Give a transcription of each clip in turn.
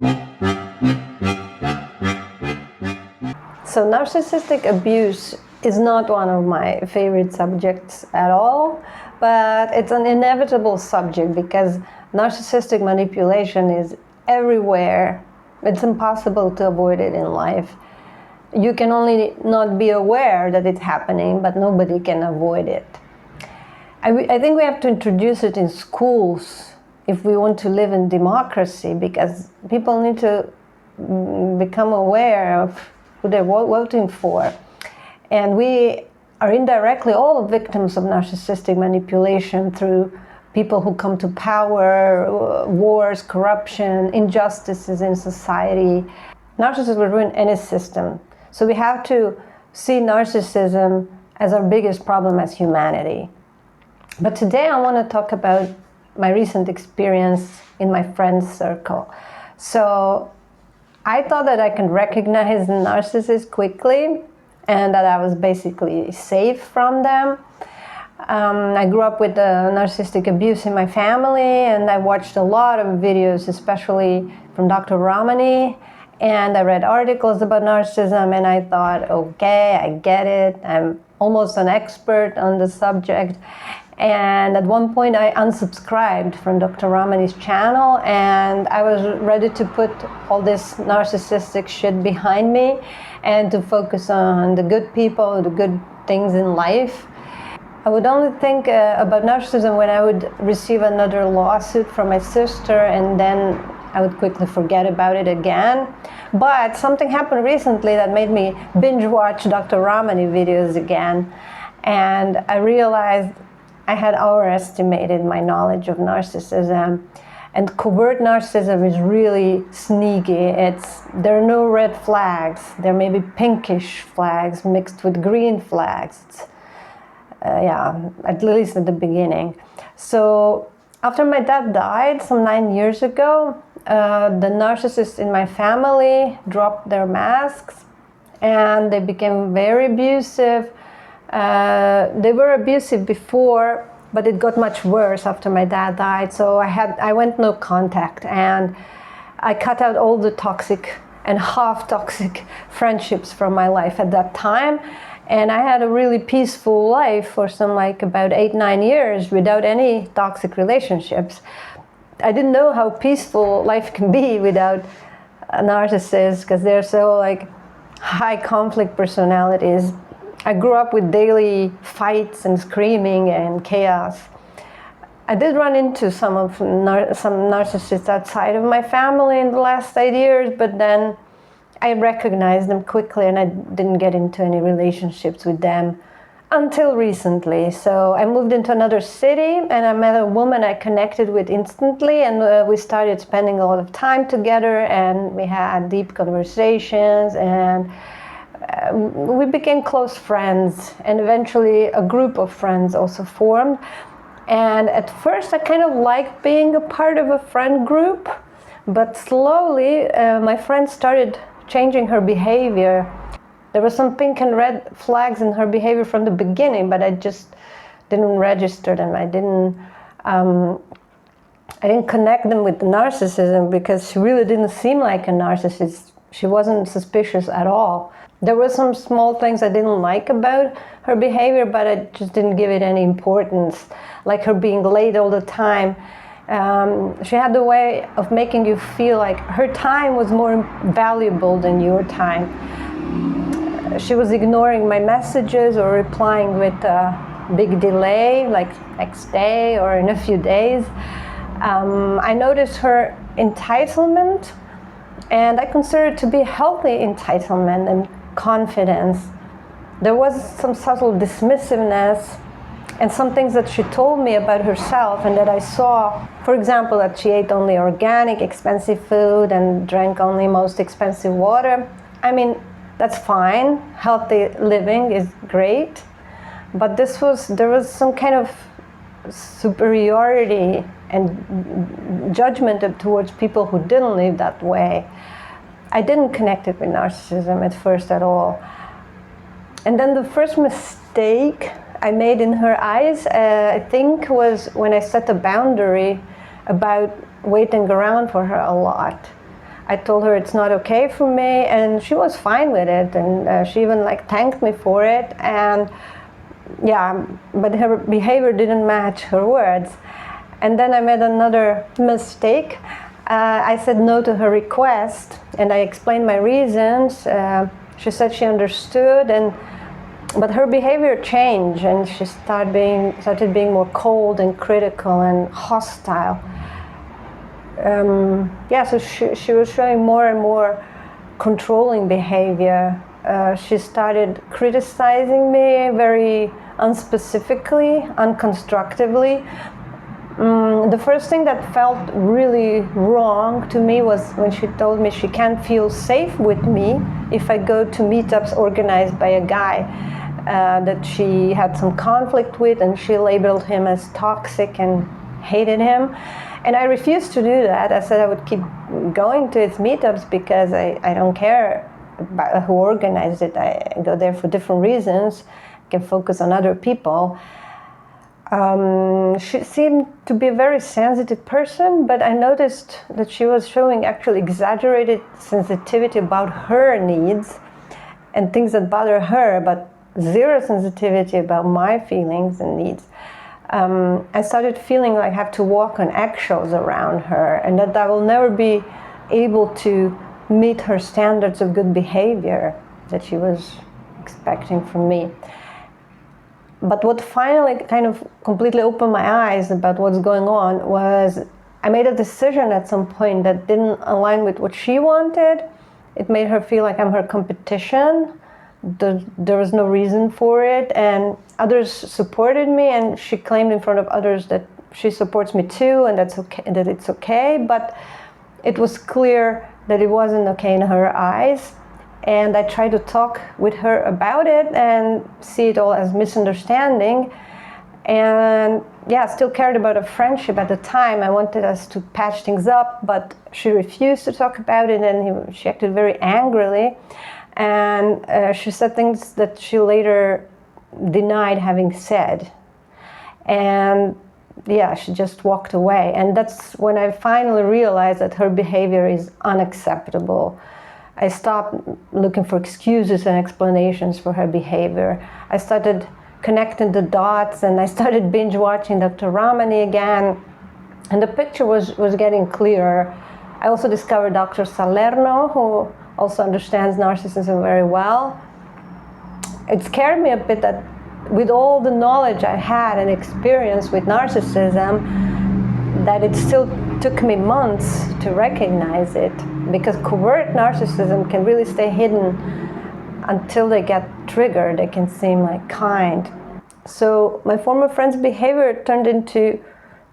So narcissistic abuse is not one of my favorite subjects at all, but it's an inevitable subject because narcissistic manipulation is everywhere. It's impossible to avoid it in life. You can only not be aware that it's happening, but nobody can avoid it. I think we have to introduce it in schools if we want to live in democracy, because people need to become aware of who they're voting for. And we are indirectly all victims of narcissistic manipulation through people who come to power, wars, corruption, injustices in society. Narcissists will ruin any system. So we have to see narcissism as our biggest problem as humanity. But today I want to talk about my recent experience in my friends circle. So I thought that I can recognize narcissists quickly and that I was basically safe from them. I grew up with narcissistic abuse in my family, and I watched a lot of videos, especially from Dr. Ramani, and I read articles about narcissism, and I thought, okay, I get it. I'm almost an expert on the subject. And at one point I unsubscribed from Dr. Ramani's channel, and I was ready to put all this narcissistic shit behind me and to focus on the good people, the good things in life. I would only think about narcissism when I would receive another lawsuit from my sister, and then I would quickly forget about it again. But something happened recently that made me binge watch Dr. Ramani videos again, and I realized I had overestimated my knowledge of narcissism. And covert narcissism is really sneaky. There are no red flags. There may be pinkish flags mixed with green flags. At least at the beginning. So after my dad died some 9 years ago, the narcissists in my family dropped their masks and they became very abusive. They were abusive before, but it got much worse after my dad died. So I went no contact, and I cut out all the toxic and half-toxic friendships from my life at that time. And I had a really peaceful life for about 8-9 years without any toxic relationships. I didn't know how peaceful life can be without a narcissist, because they're so high conflict personalities. I grew up with daily fights and screaming and chaos. I did run into some narcissists outside of my family in the last 8 years, but then I recognized them quickly and I didn't get into any relationships with them until recently. So I moved into another city and I met a woman I connected with instantly, and we started spending a lot of time together, and we had deep conversations, and we became close friends, and eventually a group of friends also formed. And at first I kind of liked being a part of a friend group, but slowly my friend started changing her behavior. There were some pink and red flags in her behavior from the beginning, but I just didn't register them. I didn't connect them with the narcissism, because she really didn't seem like a narcissist. She wasn't suspicious at all. There were some small things I didn't like about her behavior, but I just didn't give it any importance, like her being late all the time. She had the way of making you feel like her time was more valuable than your time. She was ignoring my messages or replying with a big delay, like next day or in a few days. I noticed her entitlement, and I consider it to be healthy entitlement and confidence. There was some subtle dismissiveness and some things that she told me about herself and that I saw. For example, that she ate only organic, expensive food and drank only most expensive water. I mean, that's fine. Healthy living is great. But there was some kind of superiority and judgment towards people who didn't live that way. I didn't connect it with narcissism at first at all. And then the first mistake I made in her eyes, I think, was when I set a boundary about waiting around for her a lot. I told her it's not okay for me, and she was fine with it, and she even like thanked me for it. And yeah, but her behavior didn't match her words. And then I made another mistake. I said no to her request, and I explained my reasons. She said she understood, but her behavior changed, and she started being more cold and critical and hostile. So she was showing more and more controlling behavior. She started criticizing me very unspecifically, unconstructively. The first thing that felt really wrong to me was when she told me she can't feel safe with me if I go to meetups organized by a guy that she had some conflict with, and she labeled him as toxic and hated him. And I refused to do that. I said I would keep going to its meetups because I don't care about who organized it. I go there for different reasons. I can focus on other people. She seemed to be a very sensitive person, but I noticed that she was showing actually exaggerated sensitivity about her needs and things that bother her, but zero sensitivity about my feelings and needs. I started feeling like I have to walk on eggshells around her, and that I will never be able to meet her standards of good behavior that she was expecting from me. But what finally kind of completely opened my eyes about what's going on was I made a decision at some point that didn't align with what she wanted. It made her feel like I'm her competition. There was no reason for it, and others supported me, and she claimed in front of others that she supports me too, and that's okay, that it's okay. But it was clear that it wasn't okay in her eyes, and I tried to talk with her about it and see it all as misunderstanding. And yeah, I still cared about a friendship at the time. I wanted us to patch things up, but she refused to talk about it, and she acted very angrily. And she said things that she later denied having said. And yeah, she just walked away. And that's when I finally realized that her behavior is unacceptable. I stopped looking for excuses and explanations for her behavior. I started connecting the dots, and I started binge watching Dr. Ramani again. And the picture was getting clearer. I also discovered Dr. Salerno, who also understands narcissism very well. It scared me a bit that with all the knowledge I had and experience with narcissism, that it still took me months to recognize it, because covert narcissism can really stay hidden until they get triggered. They can seem like kind. So my former friend's behavior turned into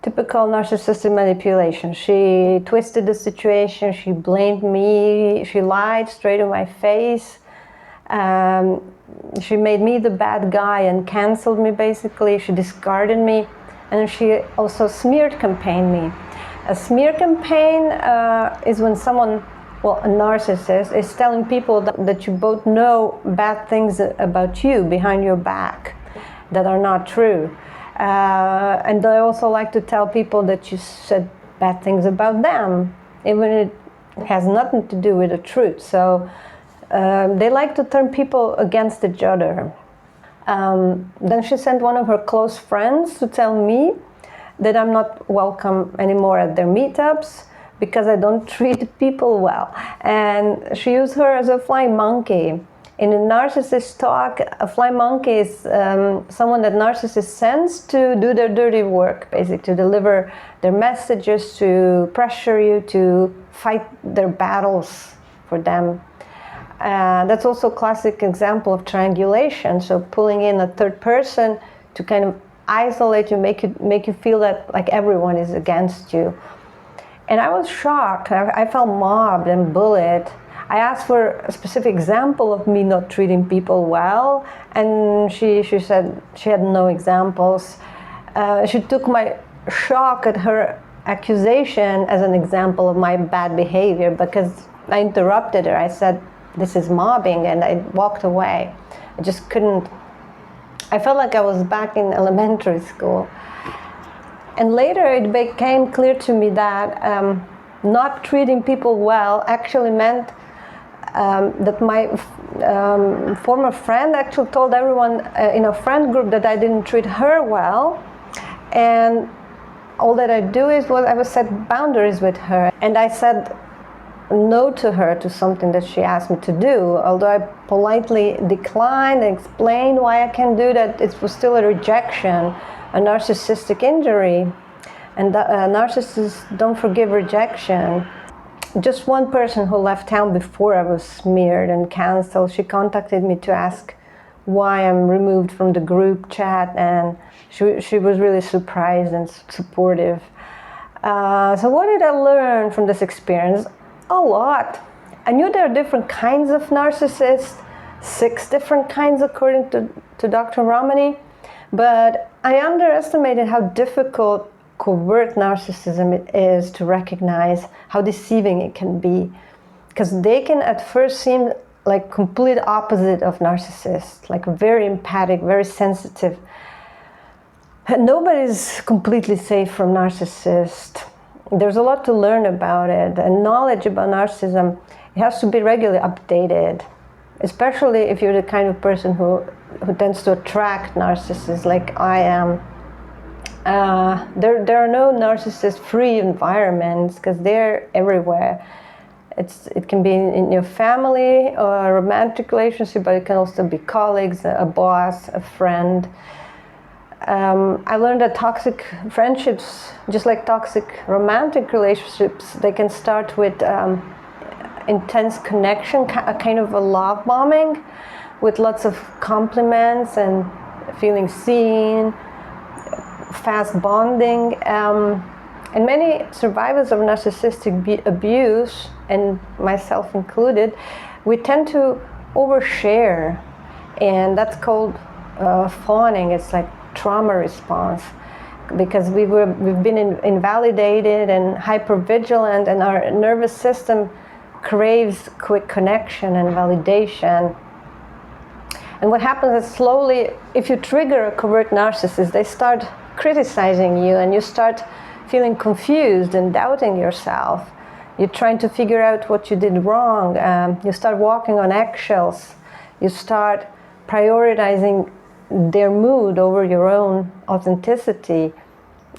typical narcissistic manipulation. She twisted the situation, she blamed me, she lied straight in my face. She made me the bad guy and canceled me basically. She discarded me, and she also smear campaigned me. A smear campaign is when someone, a narcissist, is telling people that you both know bad things about you behind your back that are not true. And they also like to tell people that you said bad things about them, even if it has nothing to do with the truth. So they like to turn people against each other. Then she sent one of her close friends to tell me that I'm not welcome anymore at their meetups because I don't treat people well. And she used her as a flying monkey. In a narcissist talk, a fly monkey is someone that narcissist sends to do their dirty work, basically to deliver their messages, to pressure you, to fight their battles for them. That's also a classic example of triangulation, so pulling in a third person to kind of isolate you, make you feel that like everyone is against you. And I was shocked. I felt mobbed and bullied. I asked for a specific example of me not treating people well, and she said she had no examples. She took my shock at her accusation as an example of my bad behavior, because I interrupted her. I said, "This is mobbing," and I walked away. I just couldn't. I felt like I was back in elementary school. And later it became clear to me that not treating people well actually meant that my former friend actually told everyone in a friend group that I didn't treat her well, and all that I do is I would set boundaries with her, and I said no to her to something that she asked me to do. Although I politely declined and explained why I can't do that, it was still a rejection, a narcissistic injury, and narcissists don't forgive rejection. Just one person who left town before I was smeared and canceled, she contacted me to ask why I'm removed from the group chat, and she was really surprised and supportive. So what did I learn from this experience? A lot. I knew there are different kinds of narcissists, 6 different kinds according to Dr. Romani, but I underestimated how difficult covert narcissism is to recognize, how deceiving it can be, because they can at first seem like complete opposite of narcissists, like very empathic, very sensitive. Nobody's completely safe from narcissist. There's a lot to learn about it, and knowledge about narcissism, it has to be regularly updated, especially if you're the kind of person who tends to attract narcissists like I am. There are no narcissist-free environments because they're everywhere. It can be in your family or a romantic relationship, but it can also be colleagues, a boss, a friend. I learned that toxic friendships, just like toxic romantic relationships, they can start with intense connection, a kind of a love bombing, with lots of compliments and feeling seen, fast bonding. And many survivors of narcissistic abuse, and myself included, we tend to overshare, and that's called fawning. It's like trauma response, because we've been invalidated and hypervigilant, and our nervous system craves quick connection and validation. And what happens is, slowly, if you trigger a covert narcissist, they start criticizing you, and you start feeling confused and doubting yourself. You're trying to figure out what you did wrong. You start walking on eggshells. You start prioritizing their mood over your own authenticity.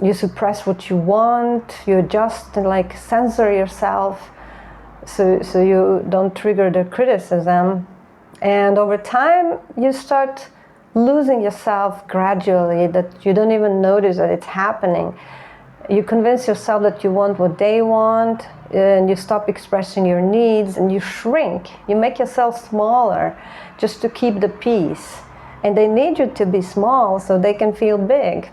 You suppress what you want. You adjust and like censor yourself so you don't trigger their criticism. And over time, you start losing yourself gradually, that you don't even notice that it's happening. You convince yourself that you want what they want, and you stop expressing your needs, and you shrink. You make yourself smaller just to keep the peace. And they need you to be small so they can feel big.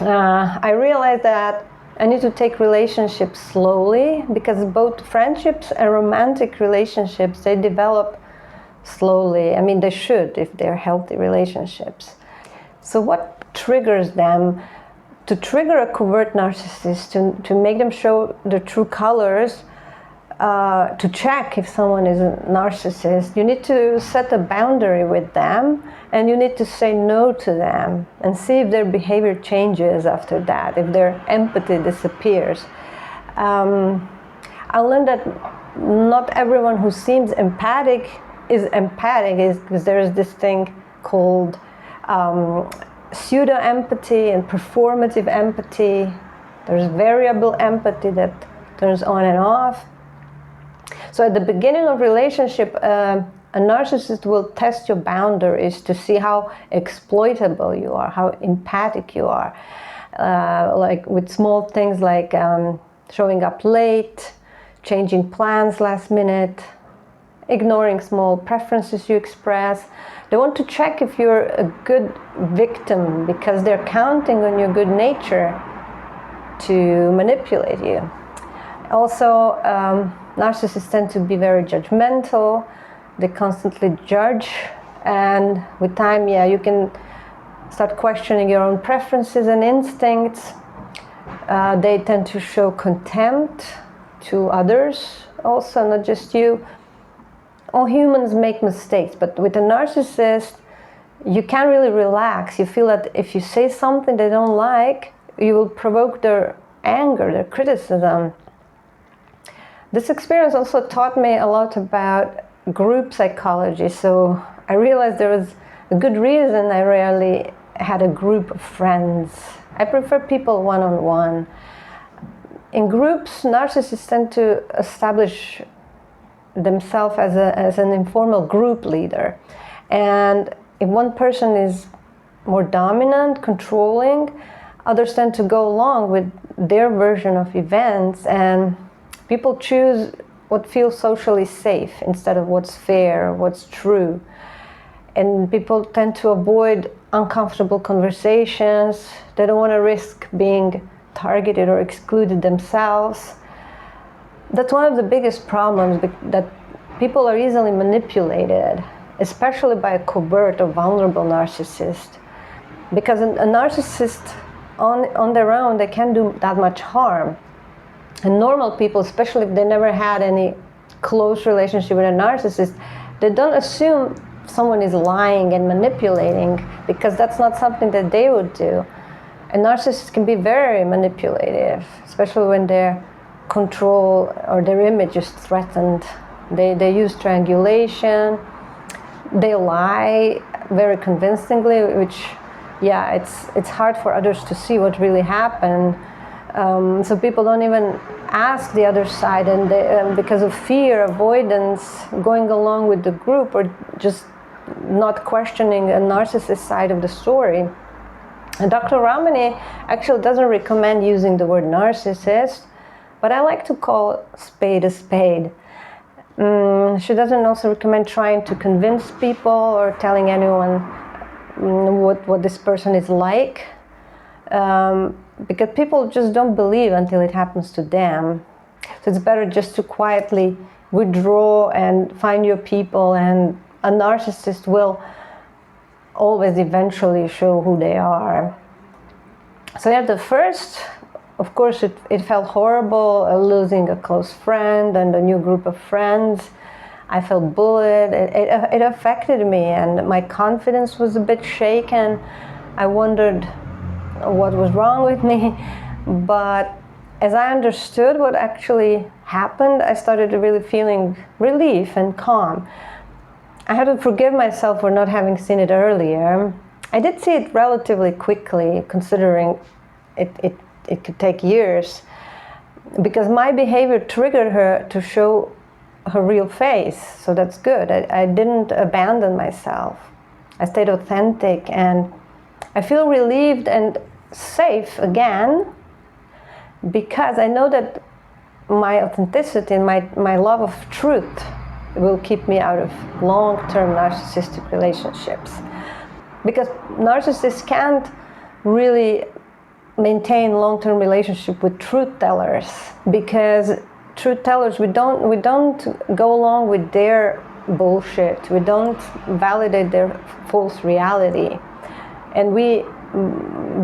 I realized that I need to take relationships slowly, because both friendships and romantic relationships, they develop slowly. I mean, they should, if they're healthy relationships. So what triggers them? To trigger a covert narcissist, to make them show their true colors, to check if someone is a narcissist, you need to set a boundary with them, and you need to say no to them and see if their behavior changes after that, if their empathy disappears. I learned that not everyone who seems empathic is empathic, because there is this thing called pseudo-empathy and performative empathy. There's variable empathy that turns on and off. So at the beginning of relationship, a narcissist will test your boundaries to see how exploitable you are, how empathic you are. Like with small things like showing up late, changing plans last minute, ignoring small preferences you express. They want to check if you're a good victim, because they're counting on your good nature to manipulate you. Also, narcissists tend to be very judgmental. They constantly judge, and with time, you can start questioning your own preferences and instincts. They tend to show contempt to others also, not just you. All humans make mistakes, but with a narcissist, you can't really relax. You feel that if you say something they don't like, you will provoke their anger, their criticism. This experience also taught me a lot about group psychology. So I realized there was a good reason I rarely had a group of friends. I prefer people one-on-one. In groups, narcissists tend to establish themselves as an informal group leader. And if one person is more dominant, controlling, others tend to go along with their version of events, and people choose what feels socially safe instead of what's fair, what's true. And people tend to avoid uncomfortable conversations. They don't want to risk being targeted or excluded themselves. That's one of the biggest problems, that people are easily manipulated, especially by a covert or vulnerable narcissist. Because a narcissist on their own, they can't do that much harm. And normal people, especially if they never had any close relationship with a narcissist, they don't assume someone is lying and manipulating, because that's not something that they would do. And narcissists can be very manipulative, especially when their control or their image is threatened. They use triangulation, they lie very convincingly, which, yeah, it's hard for others to see what really happened. So people don't even ask the other side, and because of fear, avoidance, going along with the group, or just not questioning a narcissist side of the story. And Dr. Ramani actually doesn't recommend using the word narcissist, but I like to call spade a spade. She doesn't also recommend trying to convince people or telling anyone what this person is like, because people just don't believe until it happens to them. So it's better just to quietly withdraw and find your people, and a narcissist will always eventually show who they are. So yeah, the first, of course, it felt horrible, losing a close friend and a new group of friends. I felt bullied. It affected me, and my confidence was a bit shaken. I wondered what was wrong with me. But as I understood what actually happened, I started really feeling relief and calm. I had to forgive myself for not having seen it earlier. I did see it relatively quickly, considering it could take years, because my behavior triggered her to show her real face, so that's good. I didn't abandon myself. I stayed authentic, and I feel relieved and safe again, because I know that my authenticity and my love of truth will keep me out of long-term narcissistic relationships. Because narcissists can't really maintain long-term relationship with truth tellers, because truth tellers, we don't go along with their bullshit. We don't validate their false reality. And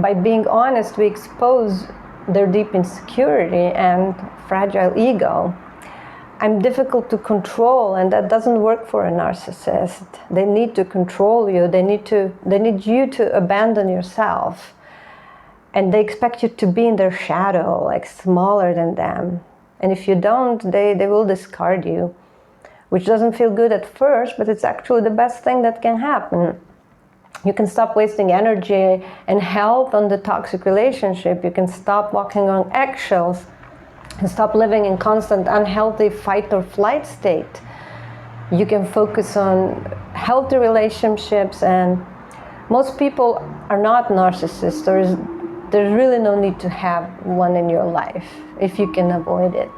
by being honest, we expose their deep insecurity and fragile ego. I'm difficult to control, and that doesn't work for a narcissist. They need to control you. They need you to abandon yourself. And they expect you to be in their shadow, like smaller than them. And if you don't, they will discard you, which doesn't feel good at first, but it's actually the best thing that can happen. You can stop wasting energy and health on the toxic relationship. You can stop walking on eggshells and stop living in constant unhealthy fight or flight state. You can focus on healthy relationships, and most people are not narcissists. There's really no need to have one in your life if you can avoid it.